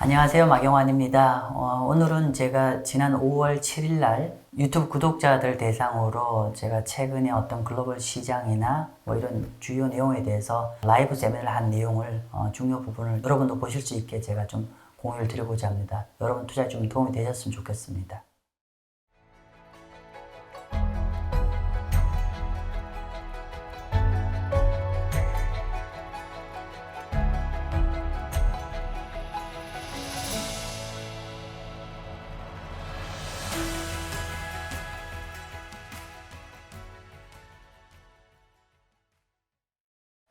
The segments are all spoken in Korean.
안녕하세요. 마경환입니다. 오늘은 제가 지난 5월 7일 날 유튜브 구독자들 대상으로 제가 최근에 어떤 글로벌 시장이나 뭐 이런 주요 내용에 대해서 라이브 세미나를 한 내용을 중요 부분을 여러분도 보실 수 있게 제가 좀 공유를 드리고자 합니다. 여러분 투자에 좀 도움이 되셨으면 좋겠습니다.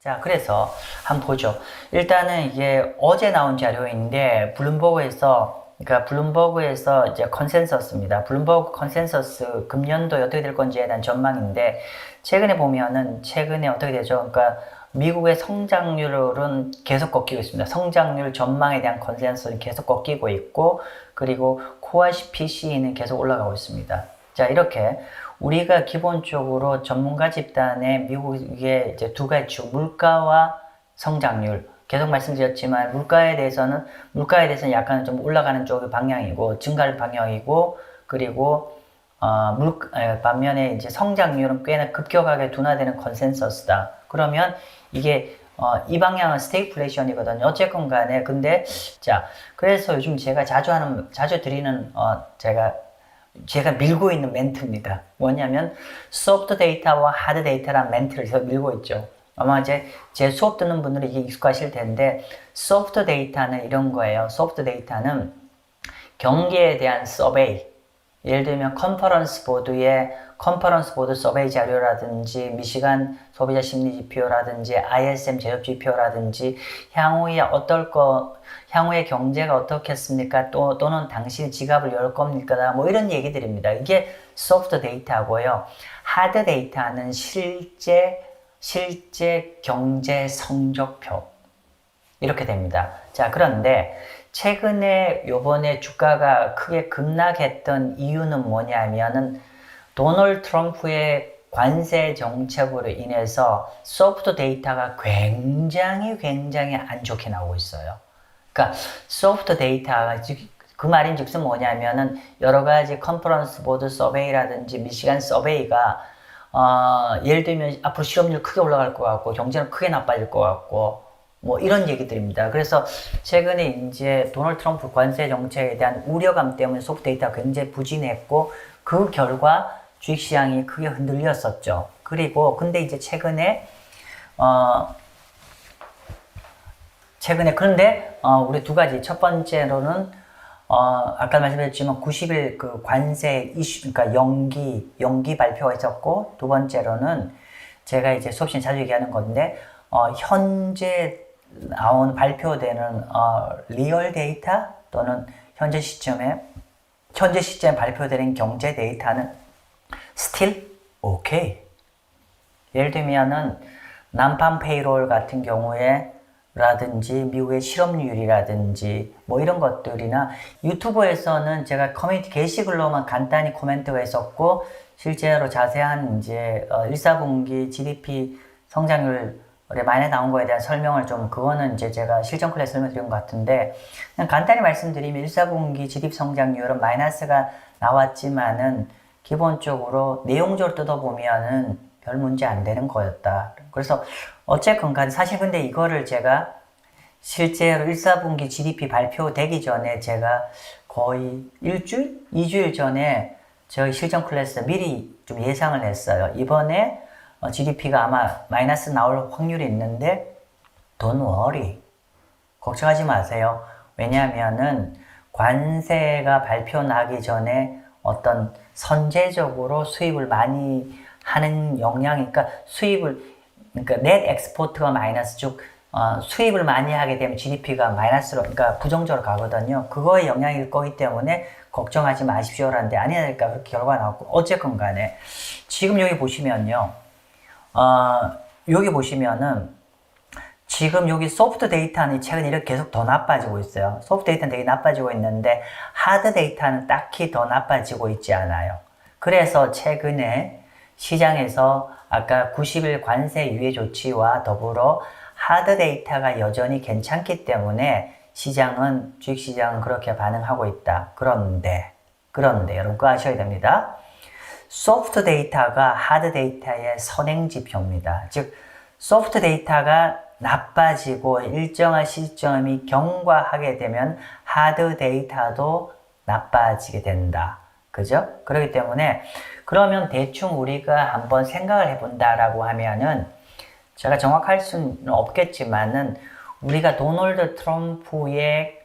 자, 그래서 한번 보죠. 일단은 이게 어제 나온 자료인데, 블룸버그에서 이제 컨센서스입니다. 블룸버그 컨센서스 금년도에 어떻게 될 건지에 대한 전망인데, 최근에 어떻게 되죠? 그러니까 미국의 성장률은 계속 꺾이고 있습니다. 성장률 전망에 대한 컨센서스는 계속 꺾이고 있고, 그리고 코어 PCE는 계속 올라가고 있습니다. 자, 이렇게 우리가 기본적으로 전문가 집단의 미국의 이제 두 가지 축, 물가와 성장률. 계속 말씀드렸지만, 물가에 대해서는 약간 좀 올라가는 쪽의 방향이고, 증가할 방향이고, 그리고, 반면에 이제 성장률은 꽤나 급격하게 둔화되는 컨센서스다. 그러면 이게, 이 방향은 스태그플레이션이거든요. 어쨌건 간에. 근데, 자, 그래서 요즘 제가 자주 드리는, 제가 밀고 있는 멘트입니다. 뭐냐면 소프트 데이터와 하드 데이터라는 멘트를 제가 밀고 있죠. 아마 이제 제 수업 듣는 분들이 이게 익숙하실 텐데, 소프트 데이터는 이런 거예요. 소프트 데이터는 경기에 대한 서베이, 예를 들면 컨퍼런스 보드 서베이 자료라든지 미시간 소비자 심리 지표라든지 ISM 제조업 지표라든지 향후의 경제가 어떻겠습니까? 또는 당신이 지갑을 열 겁니까? 뭐 이런 얘기들입니다. 이게 소프트 데이터고요. 하드 데이터는 실제 경제 성적표 이렇게 됩니다. 자, 그런데 최근에 요번에 주가가 크게 급락했던 이유는 뭐냐면은 도널드 트럼프의 관세 정책으로 인해서 소프트 데이터가 굉장히 안 좋게 나오고 있어요. 그러니까 소프트 데이터가 그 말인즉슨 뭐냐면은 여러 가지 컨퍼런스 보드 서베이라든지 미시간 서베이가 예를 들면 앞으로 실업률 크게 올라갈 것 같고 경제는 크게 나빠질 것 같고 뭐 이런 얘기들입니다. 그래서 최근에 이제 도널드 트럼프 관세 정책에 대한 우려감 때문에 소프트 데이터가 굉장히 부진했고 그 결과 주식시장이 크게 흔들렸었죠. 그리고 근데 이제 최근에 우리 두 가지. 첫 번째로는, 아까 말씀드렸지만 90일 그 관세 이슈, 그러니까 연기 발표가 있었고, 두 번째로는 제가 이제 수업 시간에 자주 얘기하는 건데, 현재 발표되는, 리얼 데이터 또는 현재 시점에 발표되는 경제 데이터는 still okay. 예를 들면은, 난방 페이롤 같은 경우에 라든지 미국의 실업률이라든지 뭐 이런 것들이나 유튜브에서는 제가 커뮤니티 게시글로만 간단히 코멘트가 있었고 실제로 자세한 이제 1, 4분기 GDP 성장률에 많이 나온 거에 대한 설명을 그거는 이제 제가 실전 클래스 설명드린 것 같은데 그냥 간단히 말씀드리면 1, 4분기 GDP 성장률은 마이너스가 나왔지만은 기본적으로 내용적으로 뜯어보면은 별 문제 안 되는 거였다. 그래서 어쨌건 간에 사실 근데 이거를 제가 실제로 1, 4분기 GDP 발표되기 전에 제가 거의 2주일 전에 저희 실전 클래스 미리 좀 예상을 했어요. 이번에 GDP가 아마 마이너스 나올 확률이 있는데 Don't worry. 걱정하지 마세요. 왜냐하면은 관세가 발표 나기 전에 어떤 선제적으로 수입을 많이 하는 영향이니까 그러니까 넷 엑스포트가 마이너스 즉 수입을 많이 하게 되면 GDP가 마이너스로 그러니까 부정적으로 가거든요. 그거의 영향일 거기 때문에 걱정하지 마십시오라는데 아니니까 그렇게 결과가 나왔고 어쨌건 간에 지금 여기 보시면요. 여기 보시면은 지금 여기 소프트 데이터는 최근에 이렇게 계속 더 나빠지고 있어요. 소프트 데이터는 되게 나빠지고 있는데 하드 데이터는 딱히 더 나빠지고 있지 않아요. 그래서 최근에 시장에서 아까 90일 관세 유예 조치와 더불어 하드 데이터가 여전히 괜찮기 때문에 시장은, 주식시장은 그렇게 반응하고 있다. 그런데 여러분 그거 아셔야 됩니다. 소프트 데이터가 하드 데이터의 선행지표입니다. 즉, 소프트 데이터가 나빠지고 일정한 시점이 경과하게 되면 하드 데이터도 나빠지게 된다. 그죠? 그렇기 때문에 그러면 대충 우리가 한번 생각을 해본다라고 하면은 제가 정확할 수는 없겠지만은 우리가 도널드 트럼프의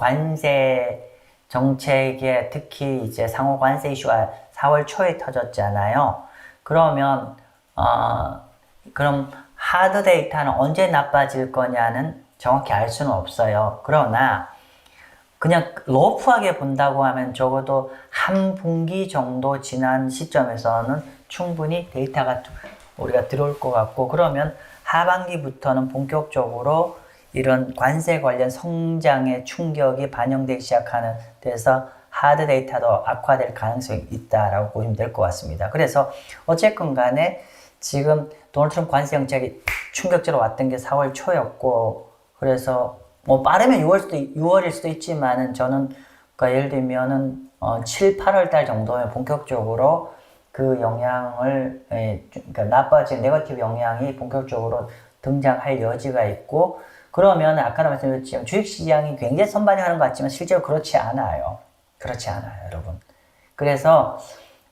관세 정책에 특히 이제 상호 관세 이슈가 4월 초에 터졌잖아요. 그러면 그럼 하드 데이터는 언제 나빠질 거냐는 정확히 알 수는 없어요. 그러나 그냥 러프하게 본다고 하면 적어도 한 분기 정도 지난 시점에서는 충분히 데이터가 우리가 들어올 것 같고, 그러면 하반기부터는 본격적으로 이런 관세 관련 성장의 충격이 반영되기 시작하는 데서 하드 데이터도 악화될 가능성이 있다라고 보시면 될 것 같습니다. 그래서 어쨌건 간에 지금 도널드 트럼프 관세 정책이 충격적으로 왔던 게 4월 초였고, 그래서 뭐 빠르면 6월일 수도 있지만은 저는 그러니까 예를 들면은 7, 8월 달 정도면 본격적으로 그 영향을 그러니까 나빠진 네거티브 영향이 본격적으로 등장할 여지가 있고, 그러면 아까도 말씀드렸지만 주식시장이 굉장히 선반영하는 것 같지만 실제로 그렇지 않아요. 그렇지 않아요, 여러분. 그래서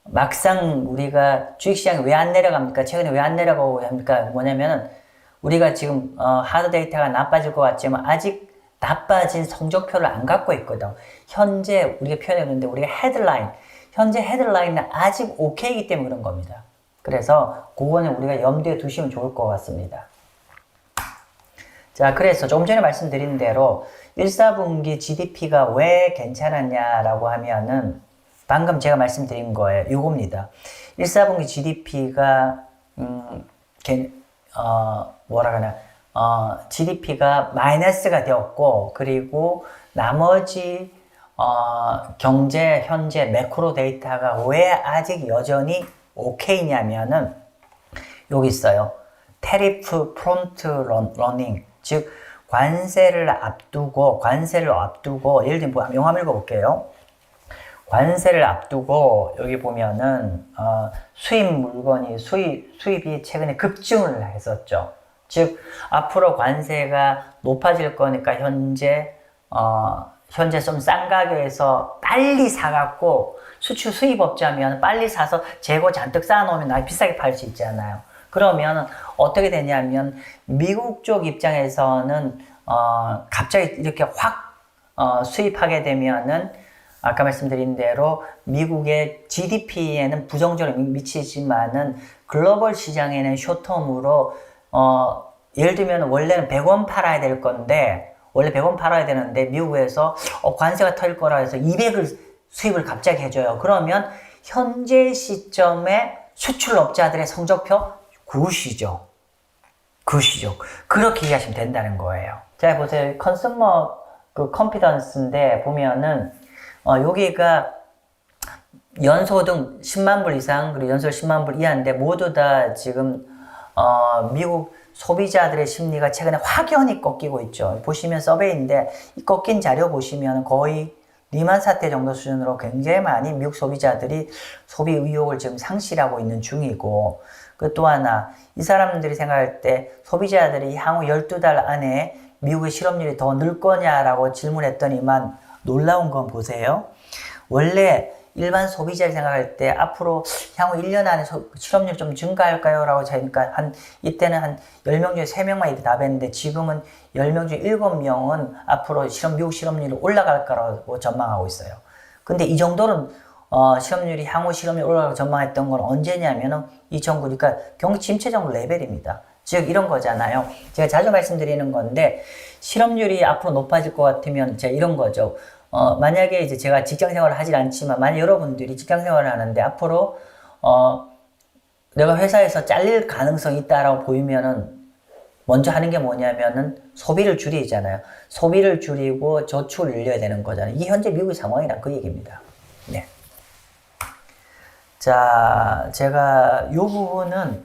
막상 우리가 주식시장이 왜 안 내려갑니까? 최근에 왜 안 내려가고 합니까? 뭐냐면은 우리가 지금 하드 데이터가 나빠질 것 같지만 아직 나빠진 성적표를 안 갖고 있거든. 현재 우리가 표현했는데 우리가 현재 헤드라인은 아직 오케이이기 때문에 그런 겁니다. 그래서 그거는 우리가 염두에 두시면 좋을 것 같습니다. 자, 그래서 조금 전에 말씀드린 대로 1, 4분기 GDP가 왜 괜찮았냐라고 하면은 방금 제가 말씀드린 거예요. 요겁니다. 1, 4분기 GDP가 GDP가 마이너스가 되었고, 그리고 나머지 경제 현재 매크로 데이터가 왜 아직 여전히 오케이냐면은 여기 있어요. 테리프 프론트 러닝, 즉 관세를 앞두고 예를 들면 영화 읽어볼게요. 관세를 앞두고 여기 보면은 수입 물건이 수입이 최근에 급증을 했었죠. 즉 앞으로 관세가 높아질 거니까 현재 좀 싼 가격에서 빨리 사갖고 수입업자면 빨리 사서 재고 잔뜩 쌓아놓으면 나중에 비싸게 팔 수 있잖아요. 그러면 어떻게 되냐면 미국 쪽 입장에서는 갑자기 이렇게 확 수입하게 되면은 아까 말씀드린 대로 미국의 GDP에는 부정적으로 미치지만은 글로벌 시장에는 숏텀으로 예를 들면 원래는 100원 팔아야 될 건데 원래 100원 팔아야 되는데 미국에서 관세가 터질 거라 해서 200을 수입을 갑자기 해줘요. 그러면 현재 시점에 수출업자들의 성적표 굿이죠. 그렇게 이해하시면 된다는 거예요. 자, 보세요. 컨슈머 컨피던스인데 보면은 여기가 연소득 10만 불 이상 그리고 연소득 10만 불 이하인데 모두 다 지금 미국 소비자들의 심리가 최근에 확연히 꺾이고 있죠. 보시면 서베이인데 이 꺾인 자료 보시면 거의 리만 사태 정도 수준으로 굉장히 많이 미국 소비자들이 소비 의욕을 지금 상실하고 있는 중이고, 그 또 하나 이 사람들이 생각할 때 소비자들이 향후 12달 안에 미국의 실업률이 더 늘 거냐라고 질문했더니만 놀라운 건 보세요. 원래 일반 소비자를 생각할 때 앞으로 향후 1년 안에 실업률 좀 증가할까요? 라고 하니까 이때는 한 10명 중에 3명만 이렇게 답했는데 지금은 10명 중에 7명은 앞으로 미국 실업률이 올라갈 거라고 전망하고 있어요. 근데 이 정도는 향후 실업률이 올라가고 전망했던 건 언제냐면은 2009, 그러니까 경기 침체 정도 레벨입니다. 즉 이런 거잖아요. 제가 자주 말씀드리는 건데 실업률이 앞으로 높아질 것 같으면 제가 이런 거죠. 만약에 이제 제가 직장 생활을 하질 않지만 만약 여러분들이 직장 생활을 하는데 앞으로 내가 회사에서 잘릴 가능성이 있다라고 보이면은 먼저 하는 게 뭐냐면은 소비를 줄이잖아요. 소비를 줄이고 저축을 늘려야 되는 거잖아요. 이게 현재 미국의 상황이란 그 얘기입니다. 네. 자, 제가 이 부분은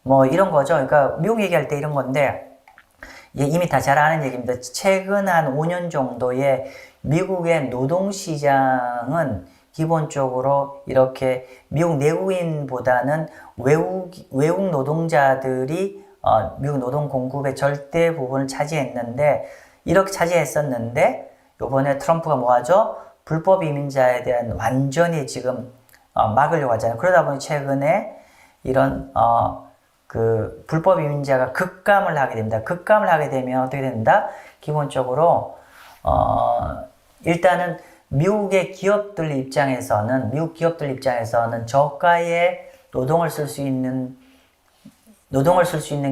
뭐 이런 거죠. 그러니까 미국 얘기할 때 이런 건데 이미 다 잘 아는 얘기입니다. 최근 한 5년 정도의 미국의 노동시장은 기본적으로 이렇게 미국 내국인보다는 외국 노동자들이 미국 노동 공급의 절대 부분을 차지했는데, 이렇게 차지했었는데, 요번에 트럼프가 뭐 하죠? 불법 이민자에 대한 완전히 지금 막으려고 하잖아요. 그러다 보니 최근에 이런 그 불법 이민자가 급감을 하게 됩니다. 급감을 하게 되면 어떻게 된다? 기본적으로 일단은 미국 기업들 입장에서는 저가의 노동을 쓸 수 있는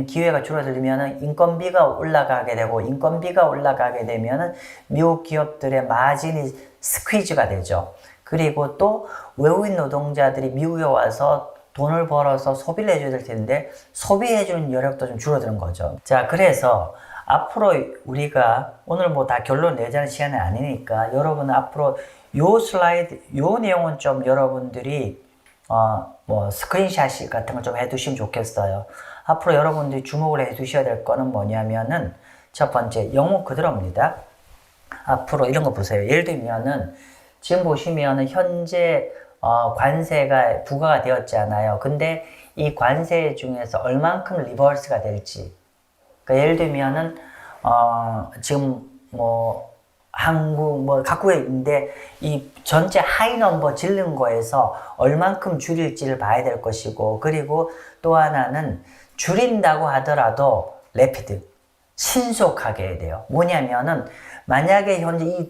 기회가 줄어들면 인건비가 올라가게 되고, 인건비가 올라가게 되면 미국 기업들의 마진이 스퀴즈가 되죠. 그리고 또 외국인 노동자들이 미국에 와서 돈을 벌어서 소비를 해줘야 될 텐데 소비해주는 여력도 좀 줄어드는 거죠. 자, 그래서 앞으로 우리가 오늘 뭐 다 결론 내자는 시간이 아니니까 여러분 앞으로 요 슬라이드, 요 내용은 좀 여러분들이 뭐 스크린샷 같은 걸 좀 해두시면 좋겠어요. 앞으로 여러분들이 주목을 해두셔야 될 거는 뭐냐면은 첫 번째, 영문 그대로입니다. 앞으로 이런 거 보세요. 예를 들면은 지금 보시면은 현재 관세가 부과가 되었잖아요. 근데 이 관세 중에서 얼만큼 리버스가 될지. 그러니까 예를 들면은 지금 뭐 한국 뭐 각국에 있는데 이 전체 하이 넘버 질른 거에서 얼만큼 줄일지를 봐야 될 것이고, 그리고 또 하나는 줄인다고 하더라도 레피드 신속하게 해야 돼요. 뭐냐면은 만약에 현재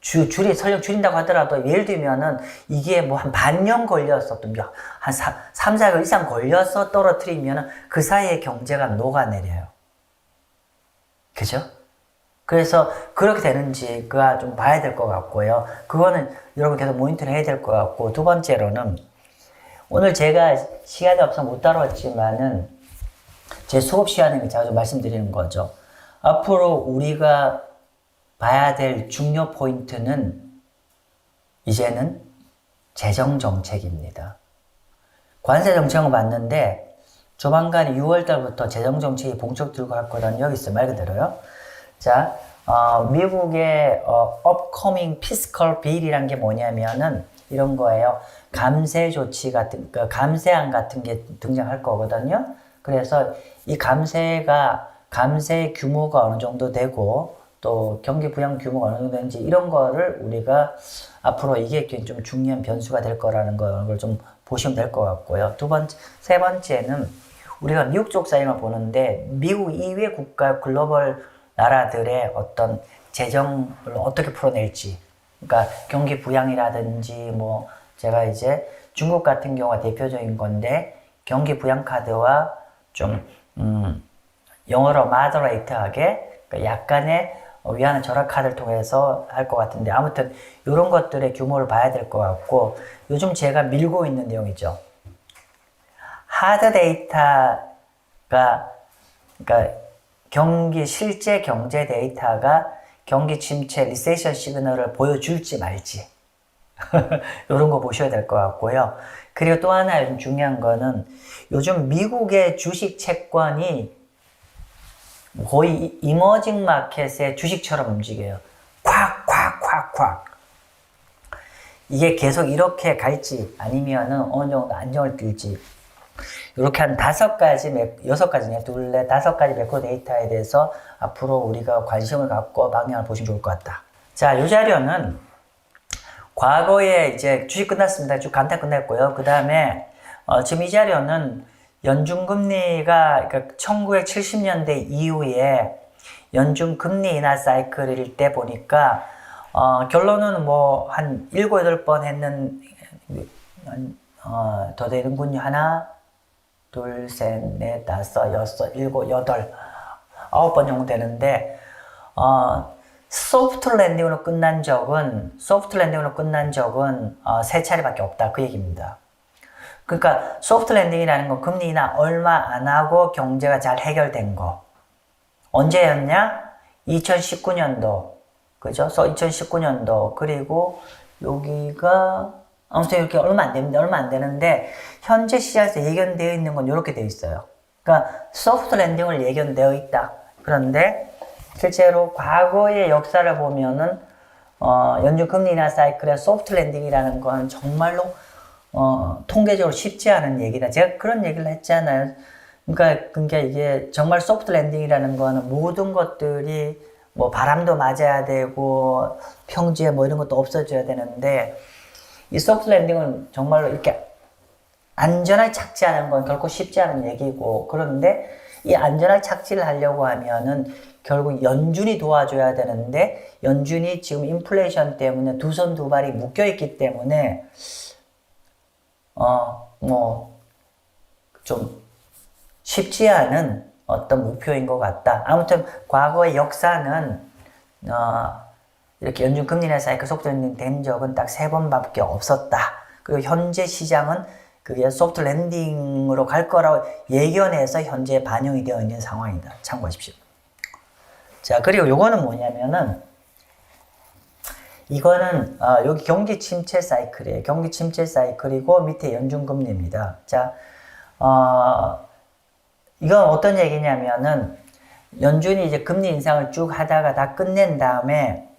줄이 설령 줄인다고 하더라도 예를 들면은 이게 뭐 한 반년 걸려서 또 한 3, 4개월 이상 걸려서 떨어뜨리면은 그 사이에 경제가 녹아내려요. 그죠? 그래서 그렇게 되는지가 좀 봐야 될 것 같고요. 그거는 여러분 계속 모니터링 해야 될 것 같고, 두 번째로는 오늘 제가 시간이 없어서 못 다뤘지만은 제 수업 시간에 제가 좀 말씀드리는 거죠. 앞으로 우리가 봐야 될 중요 포인트는 이제는 재정 정책입니다. 관세 정책은 맞는데 조만간 6월 달부터 재정 정책이 본격 들어갈 거라는 여기 있어요. 말 그대로요. 자, 미국의 upcoming fiscal bill이란 게 뭐냐면은 이런 거예요. 감세 조치 같은, 감세안 같은 게 등장할 거거든요. 그래서 이 감세 규모가 어느 정도 되고 또 경기 부양 규모가 어느 정도 되는지 이런 거를 우리가 앞으로 이게 좀 중요한 변수가 될 거라는 걸 좀 보시면 될 것 같고요. 세 번째는 우리가 미국 쪽 사이만 보는데 미국 이외 국가 글로벌 나라들의 어떤 재정을 어떻게 풀어낼지, 그러니까 경기 부양이라든지 뭐 제가 이제 중국 같은 경우가 대표적인 건데 경기 부양 카드와 좀 영어로 마더레이트하게 그러니까 약간의 위안화 절약 카드를 통해서 할 것 같은데, 아무튼 이런 것들의 규모를 봐야 될 것 같고, 요즘 제가 밀고 있는 내용이죠. 하드 데이터가 그러니까 실제 경제 데이터가 경기 침체, 리세션 시그널을 보여줄지 말지 이런 거 보셔야 될 것 같고요. 그리고 또 하나 요즘 중요한 거는 요즘 미국의 주식 채권이 거의 이머징 마켓의 주식처럼 움직여요. 콱콱콱콱. 이게 계속 이렇게 갈지 아니면은 어느 정도 안정을 띨지, 이렇게 한 5가지 매크로 데이터에 대해서 앞으로 우리가 관심을 갖고 방향을 보시면 좋을 것 같다. 자, 이 자료는 과거에 이제 주식 끝났습니다. 쭉 간단 끝냈고요. 그 다음에 지금 이 자료는 연준금리가 그러니까 1970년대 이후에 연준금리 인하 사이클일 때 보니까 결론은 뭐 한 7, 8번 더 되는군요. 하나, 둘, 셋, 넷, 다섯, 여섯, 일곱, 여덟, 9번 정도 되는데 소프트 랜딩으로 끝난 적은 3차례밖에 없다, 그 얘기입니다. 그러니까 소프트 랜딩이라는 건 금리 인하 얼마 안 하고 경제가 잘 해결된 거. 언제였냐? 2019년도. 그죠? 2019년도. 그리고 여기가 아무튼 이렇게 얼마 안 됩니다. 얼마 안 되는데 현재 시장에서 예견되어 있는 건 이렇게 되어 있어요. 그러니까 소프트 랜딩을 예견되어 있다. 그런데 실제로 과거의 역사를 보면은 연준 금리 인하 사이클의 소프트 랜딩이라는 건 정말로 통계적으로 쉽지 않은 얘기다. 제가 그런 얘기를 했잖아요. 그러니까 이게 정말 소프트 랜딩이라는 거는 모든 것들이 뭐 바람도 맞아야 되고 평지에 뭐 이런 것도 없어져야 되는데 이 소프트 랜딩은 정말로 이렇게 안전하게 착지하는 건 결코 쉽지 않은 얘기고 그런데 이 안전하게 착지를 하려고 하면은 결국 연준이 도와줘야 되는데 연준이 지금 인플레이션 때문에 두 손 두 발이 묶여 있기 때문에 뭐 좀 쉽지 않은 어떤 목표인 것 같다. 아무튼 과거의 역사는 이렇게 연준 금리 인하 사이클 소프트 랜딩 된 적은 딱 3번밖에 없었다. 그리고 현재 시장은 그게 소프트 랜딩으로 갈 거라고 예견해서 현재 반영이 되어 있는 상황이다. 참고하십시오. 자, 그리고 요거는 뭐냐면은 이거는 여기 경기 침체 사이클이에요. 경기 침체 사이클이고 밑에 연준 금리입니다. 자, 이건 어떤 얘기냐면은 연준이 이제 금리 인상을 쭉 하다가 다 끝낸 다음에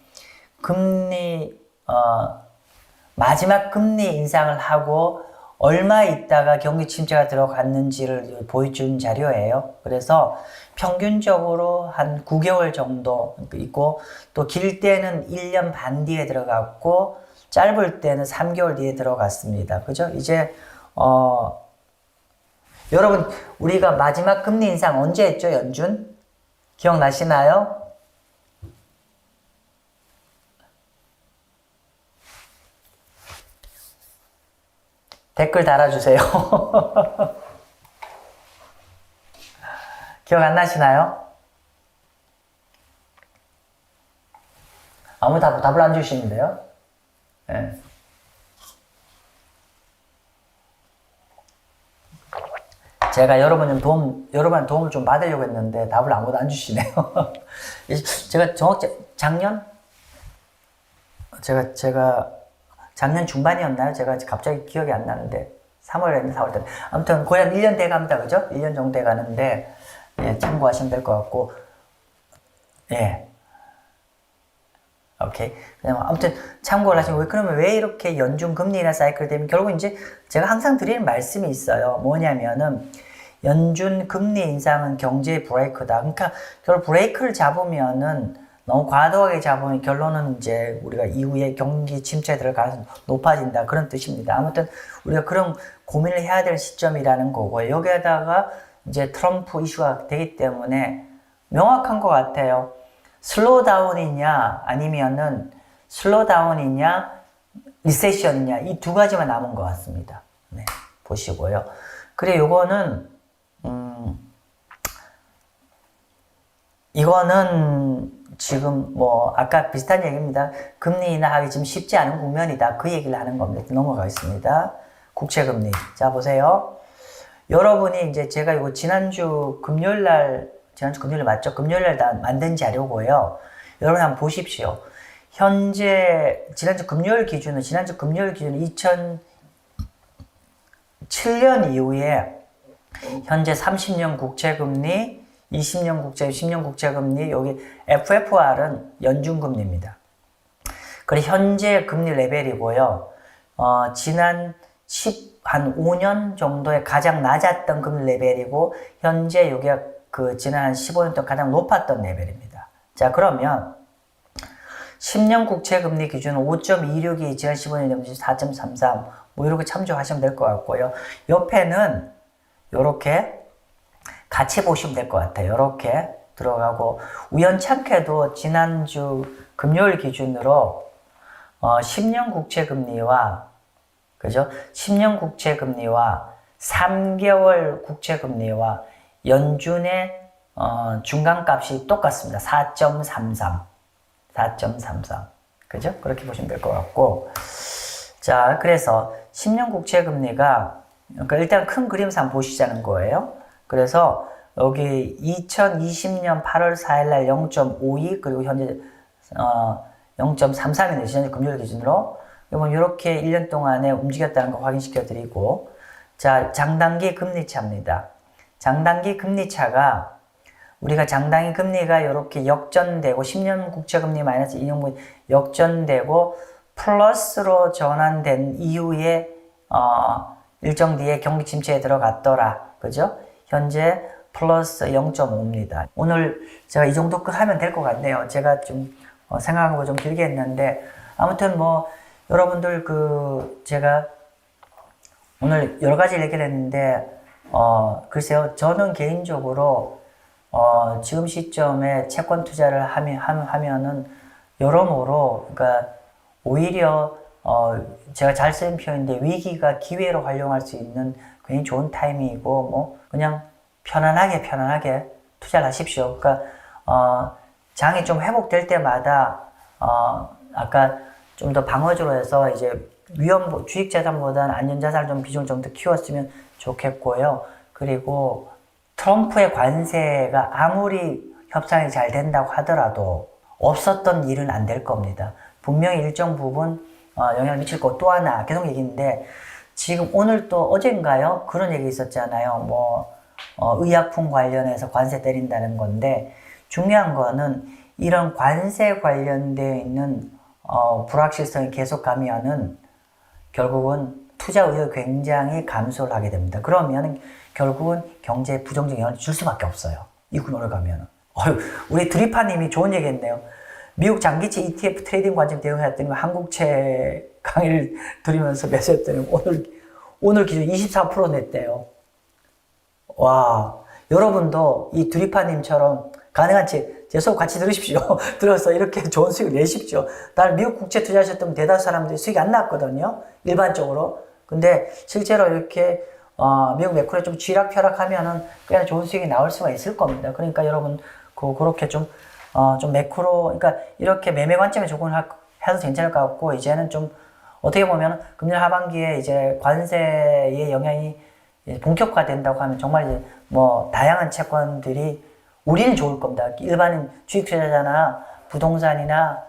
마지막 금리 인상을 하고 얼마 있다가 경기 침체가 들어갔는지를 보여준 자료예요. 그래서 평균적으로 한 9개월 정도 있고 또 길 때는 1년 반 뒤에 들어갔고 짧을 때는 3개월 뒤에 들어갔습니다. 그죠? 이제 여러분 우리가 마지막 금리 인상 언제 했죠? 연준? 기억나시나요? 댓글 달아주세요. 기억 안 나시나요? 아무 답을 안 주시는데요? 네. 제가 여러분한테 도움을 좀 받으려고 했는데 답을 아무도 안 주시네요. 제가 작년 작년 중반이었나요? 제가 갑자기 기억이 안 나는데 3월에 4월 때 아무튼 거의 한 1년 돼 갑니다. 그죠? 1년 정도 돼 가는데 예, 참고하시면 될 것 같고 예. 오케이. 아무튼 참고를 하시면 그러면 왜 이렇게 연준 금리 인하 사이클 되면 결국 이제 제가 항상 드리는 말씀이 있어요. 뭐냐면은 연준 금리 인상은 경제의 브레이크다. 그러니까 결국 브레이크를 잡으면은 너무 과도하게 잡으면 결론은 이제 우리가 이후에 경기 침체에 들어갈 가능성이 높아진다. 그런 뜻입니다. 아무튼 우리가 그런 고민을 해야 될 시점이라는 거고요. 여기에다가 이제 트럼프 이슈가 되기 때문에 명확한 것 같아요. 슬로우다운이냐 아니면은 슬로우다운이냐 리세션이냐 이 두 가지만 남은 것 같습니다. 네, 보시고요. 그래 요거는 이거는 지금 뭐 아까 비슷한 얘기입니다. 금리 인하하기 지금 쉽지 않은 국면이다. 그 얘기를 하는 겁니다. 넘어가겠습니다. 국채금리. 자 보세요. 여러분이 이제 제가 이거 지난주 금요일 맞죠? 금요일 날 만든 자료고요. 여러분 한번 보십시오. 현재 지난주 금요일 기준은 2007년 이후에 현재 30년 국채금리, 20년 국채, 10년 국채금리, 여기 FFR은 연준금리입니다. 그리고 현재 금리 레벨이고요. 지난 한 5년 정도에 가장 낮았던 금리 레벨이고, 현재 여기가 지난 15년 동안 가장 높았던 레벨입니다. 자, 그러면 10년 국채금리 기준은 5.26이 지난 15년 되면 4.33, 뭐 이렇게 참조하시면 될 것 같고요. 옆에는 이렇게 같이 보시면 될 것 같아요. 이렇게 들어가고 우연찮게도 지난주 금요일 기준으로 10년 국채금리와 그죠? 10년 국채금리와 3개월 국채금리와 연준의 중간값이 똑같습니다. 4.33 그죠? 그렇게 보시면 될 것 같고 자 그래서 10년 국채금리가 그러니까 일단 큰 그림상 보시자는 거예요. 그래서 여기 2020년 8월 4일 날 0.52 그리고 현재 0.33이네요. 지난주 금요일 기준으로. 이렇게 1년 동안에 움직였다는 거 확인시켜 드리고 자 장단기 금리차입니다. 장단기 금리차가 우리가 장단기 금리가 이렇게 역전되고 10년 국채금리 마이너스 2년분 역전되고 플러스로 전환된 이후에 일정 뒤에 경기 침체에 들어갔더라. 그죠? 현재 플러스 0.5입니다. 오늘 제가 이 정도 끝 하면 될 것 같네요. 제가 좀 생각한 거 좀 길게 했는데 아무튼 뭐 여러분들 제가 오늘 여러 가지 얘기를 했는데 글쎄요, 저는 개인적으로 지금 시점에 채권 투자를 하면은 여러모로 그러니까 오히려 제가 잘 쓴 표현인데 위기가 기회로 활용할 수 있는 굉장히 좋은 타이밍이고 뭐 그냥 편안하게 투자를 하십시오. 그러니까 장이 좀 회복될 때마다 아까 좀 더 방어주로 해서 이제 주식 자산보다는 안전 자산을 좀 비중을 좀 더 키웠으면 좋겠고요. 그리고 트럼프의 관세가 아무리 협상이 잘 된다고 하더라도 없었던 일은 안 될 겁니다. 분명히 일정 부분 영향을 미칠 거. 또 하나 계속 얘기인데 지금 오늘 또 어젠가요? 그런 얘기 있었잖아요. 뭐 의약품 관련해서 관세 때린다는 건데 중요한 거는 이런 관세 관련되어 있는 불확실성이 계속 가면은 결국은 투자 의욕이 굉장히 감소를 하게 됩니다. 그러면 결국은 경제에 부정적 영향을 줄 수밖에 없어요. 이 구조를 가면은. 우리 드리파님이 좋은 얘기 했네요. 미국 장기채 ETF 트레이딩 관점 대응했더니 한국채 강의를 들으면서 매수했더니 오늘 기준 24% 냈대요. 와, 여러분도 이 드리파님처럼 가능한 제 수업 같이 들으십시오. 들어서 이렇게 좋은 수익을 내십시오. 날 미국 국채 투자하셨던 대다수 사람들이 수익이 안 났거든요. 일반적으로. 근데 실제로 이렇게 미국 매크로에 좀 쥐락펴락 하면은 꽤나 좋은 수익이 나올 수가 있을 겁니다. 그러니까 여러분 그렇게 좀 매크로, 그러니까 이렇게 매매 관점에 접근을 해도 괜찮을 것 같고, 이제는 좀 어떻게 보면 금년 하반기에 이제 관세의 영향이 본격화된다고 하면 정말 이제 뭐 다양한 채권들이 우리는 좋을 겁니다. 일반인 주식 투자자나 부동산이나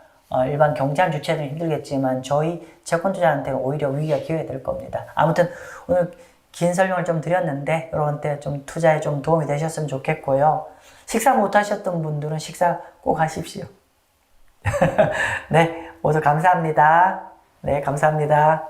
일반 경제한 주체들은 힘들겠지만 저희 채권 투자한테는 오히려 위기가 기회가 될 겁니다. 아무튼 오늘 긴 설명을 좀 드렸는데 여러분한테 좀 투자에 좀 도움이 되셨으면 좋겠고요. 식사 못 하셨던 분들은 식사 꼭 하십시오. 네, 모두 감사합니다. 네, 감사합니다.